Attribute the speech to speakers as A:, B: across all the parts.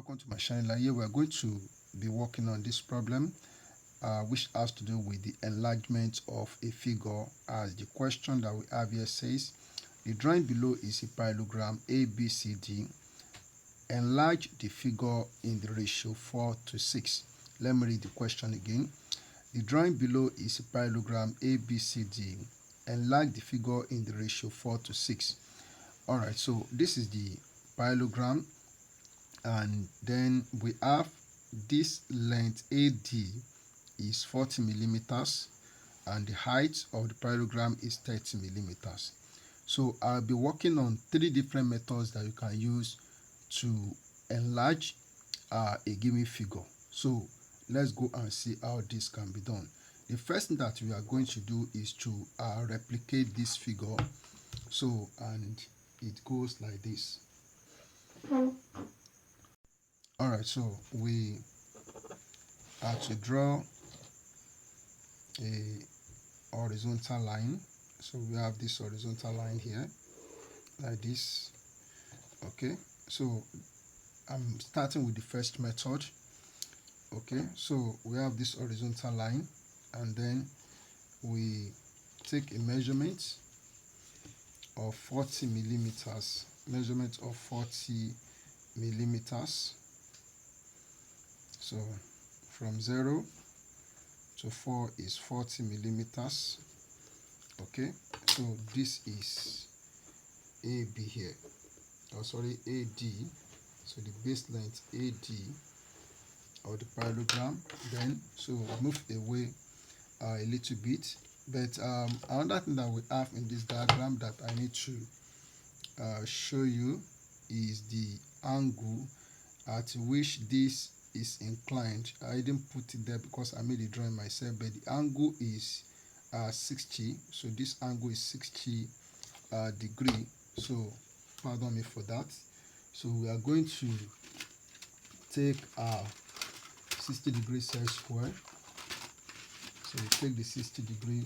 A: welcome to my channel. Here we are going to be working on this problem which has to do with the enlargement of a figure, as the question that we have here says the drawing below is a parallelogram ABCD. Enlarge the figure in the ratio 4:6. Let me read the question again. The drawing below is a parallelogram ABCD. Enlarge the figure in the ratio 4:6. Alright, so this is the parallelogram, and then we have this length AD is 40 millimeters and the height of the parallelogram is 30 millimeters. So I'll be working on three different methods that you can use to enlarge a given figure. So let's go and see how this can be done. The first thing that we are going to do is to replicate this figure. So, and it goes like this. Alright, so we are to draw a horizontal line. So we have this horizontal line here like this. Okay, so I'm starting with the first method. Okay, so we have this horizontal line, and then we take a measurement of 40 millimeters. Measurement of 40 millimeters. So from 0 to 4 is 40 millimeters. Okay, so this is AB here. Oh, sorry, AD. So the base length AD of the parallelogram. Then so move away a little bit. But another thing that we have in this diagram that I need to show you is the angle at which this is inclined. I didn't put it there because I made the drawing myself, but the angle is 60. So this angle is 60 degree. So pardon me for that. So we are going to take 60 degree set square. So we take the 60 degree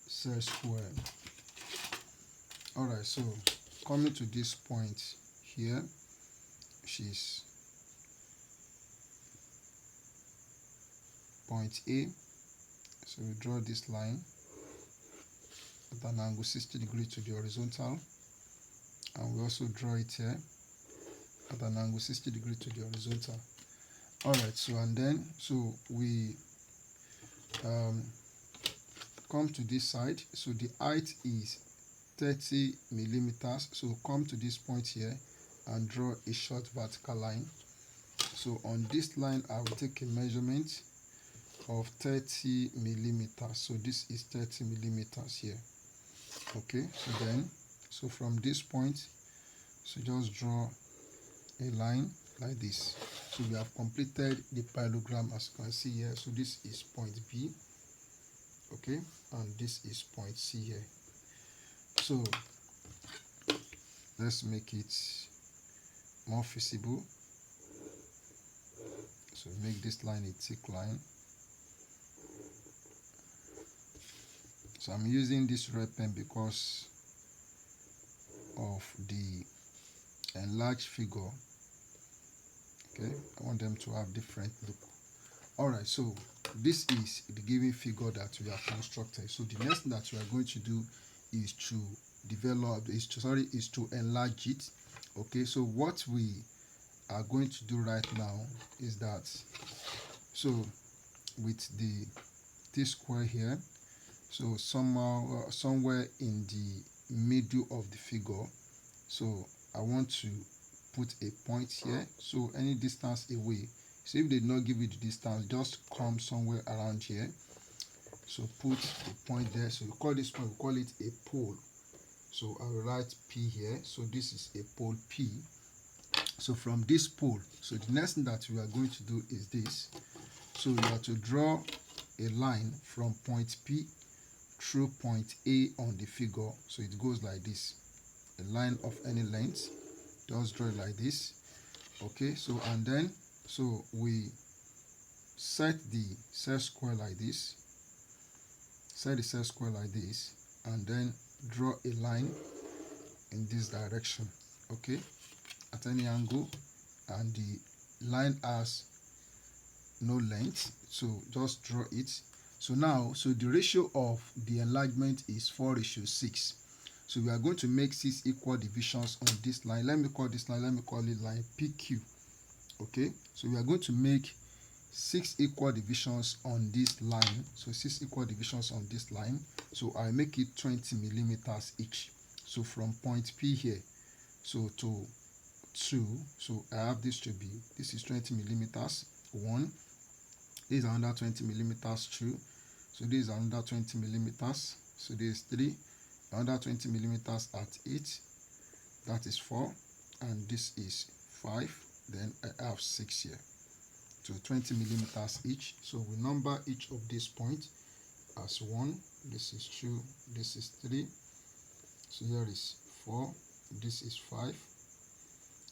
A: set square. Alright, so coming to this point here, which is point A. So we draw this line at an angle 60 degree to the horizontal, and we also draw it here at an angle 60 degree to the horizontal. Alright, so and then so we come to this side. So the height is 30 millimeters. So come to this point here and draw a short vertical line. So on this line I will take a measurement of 30 millimeters. So this is 30 millimeters here. Okay, so then so from this point, so just draw a line like this. So we have completed the parallelogram, as you can see here. So this is point B. Okay, and this is point C here. So let's make it more visible. So make this line a thick line. So I'm using this red pen because of the enlarged figure. Okay, I want them to have different look. Alright, so this is the given figure that we have constructed. So the next thing that we are going to do is to is to enlarge it. Okay, so what we are going to do right now is that, so with the T-square here, so somehow somewhere in the middle of the figure, so I want to put a point here. So any distance away, so if they did not give you the distance, just come somewhere around here. So put a point there. So we call this point, we call it a pole. So I will write P here. So this is a pole P. So from this pole, so the next thing that we are going to do is this. So you have to draw a line from point P through point A on the figure. So it goes like this. A line of any length. Just draw it like this. Okay, so and then so we set the set square like this. Set the set square like this, and then draw a line in this direction. Okay, at any angle, and the line has no length, so just draw it. So now, so the ratio of the enlargement is 4:6. So we are going to make 6 equal divisions on this line. Let me call this line, let me call it line PQ. Okay, so we are going to make 6 equal divisions on this line. So 6 equal divisions on this line. So I make it 20 millimeters each. So from point P here, so to 2, so I have this to be, this is 20 millimeters 1, this is another 20 millimeters 2, so this is another 20 millimeters, so this is 3, another 20 millimeters at 8, that is 4, and this is 5, then I have 6 here, so 20 millimeters each. So we number each of these points as 1, this is 2, this is 3, so here is 4, this is 5,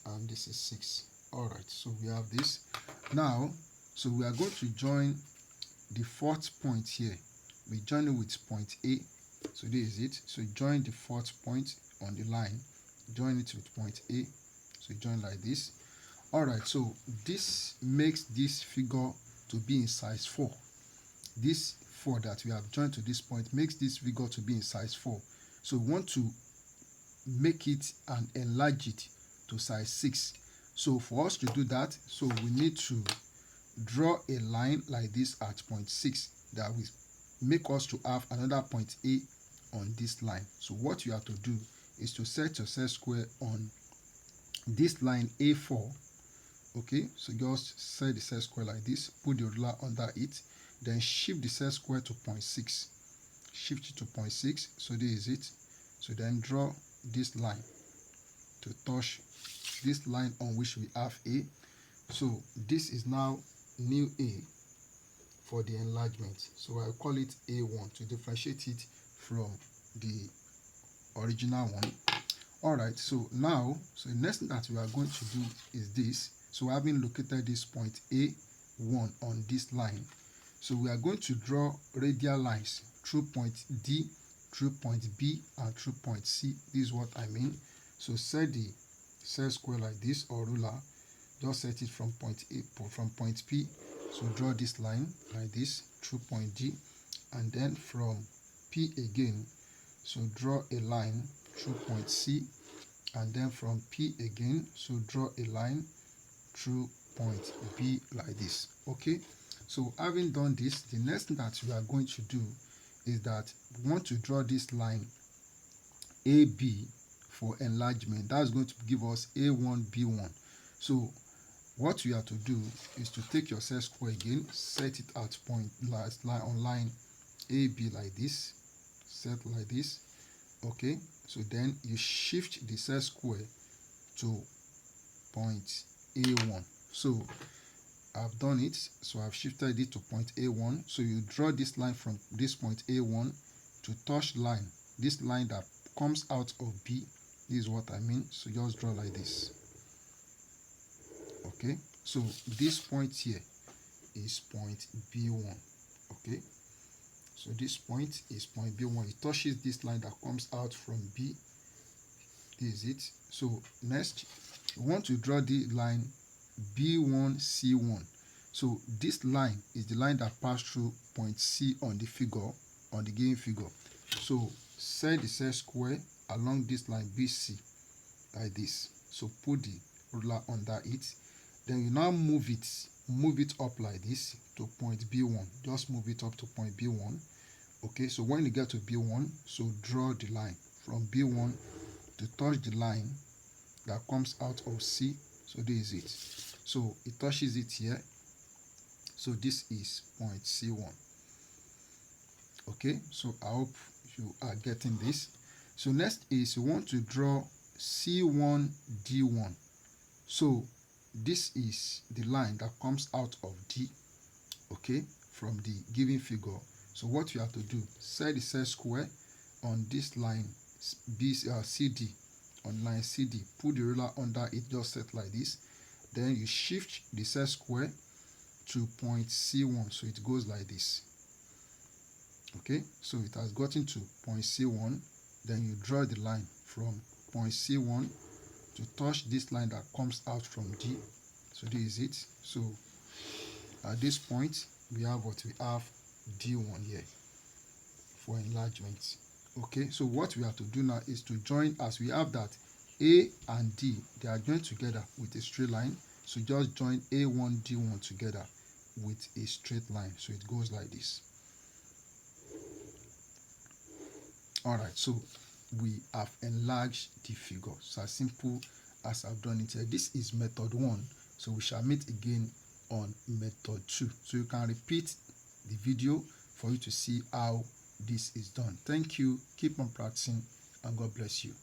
A: and this is 6. All right, so we have this now. So we are going to join the fourth point here. We join it with point A, so this is it. So join the fourth point on the line, join it with point A, so join like this. All right, so this makes this figure to be in size 4. This 4 that we have joined to this point makes this figure to be in size 4. So we want to make it and enlarge it to size 6. So for us to do that, so we need to draw a line like this at point 6 that will make us to have another point A on this line. So what you have to do is to set your set square on this line A4. Okay, so just set the set square like this, put the ruler under it, then shift the set square to point 6, shift it to point 6, so this is it. So then draw this line to touch this line on which we have A. So this is now new A for the enlargement. So I call it A1 to differentiate it from the original one. All right, so now, so the next thing that we are going to do is this. So having located this point A1 on this line, so we are going to draw radial lines through point D, through point B, and through point C. This is what I mean. So set the set square like this, or ruler, just set it from point A, from point P. So draw this line like this through point D, and then from P again, so draw a line through point C, and then from P again, so draw a line through point B like this. Okay, so having done this, the next thing that we are going to do is that we want to draw this line AB for enlargement. That's going to give us A1 B1. So what you have to do is to take your set square again, set it at point last line on line AB like this, set like this. Okay, so then you shift the set square to point A1. So I've done it, so I've shifted it to point A1. So you draw this line from this point A1 to touch line, this line that comes out of B. This is what I mean. So just draw like this. Okay, so this point here is point B1. Okay, so this point is point B1. It touches this line that comes out from B. This is it. So next, we want to draw the line B1C1. So this line is the line that passed through point C on the figure, on the given figure. So set the set square along this line BC like this. So put the ruler under it. Then you now move it up like this to point B1. Just move it up to point B1. Okay, so when you get to B1, so draw the line from B1 to touch the line that comes out of C. So this is it. So it touches it here. So this is point C1. Okay, so I hope you are getting this. So next is you want to draw C1 D1. So this is the line that comes out of D, okay, from the given figure. So what you have to do, set the set square on this line CD, on line CD, put the ruler under it, just set like this. Then you shift the set square to point C1, so it goes like this. Okay, so it has gotten to point C1. Then you draw the line from point C1 to touch this line that comes out from D. So this is it. So at this point we have what we have D1 here for enlargement. Okay, so what we have to do now is to join, as we have that A and D, they are joined together with a straight line. So just join A1 D1 together with a straight line. So it goes like this. All right, so we have enlarged the figure. So as simple as I've done it here. This is method 1. So we shall meet again on method 2. So you can repeat the video for you to see how this is done. Thank you. Keep on practicing and God bless you.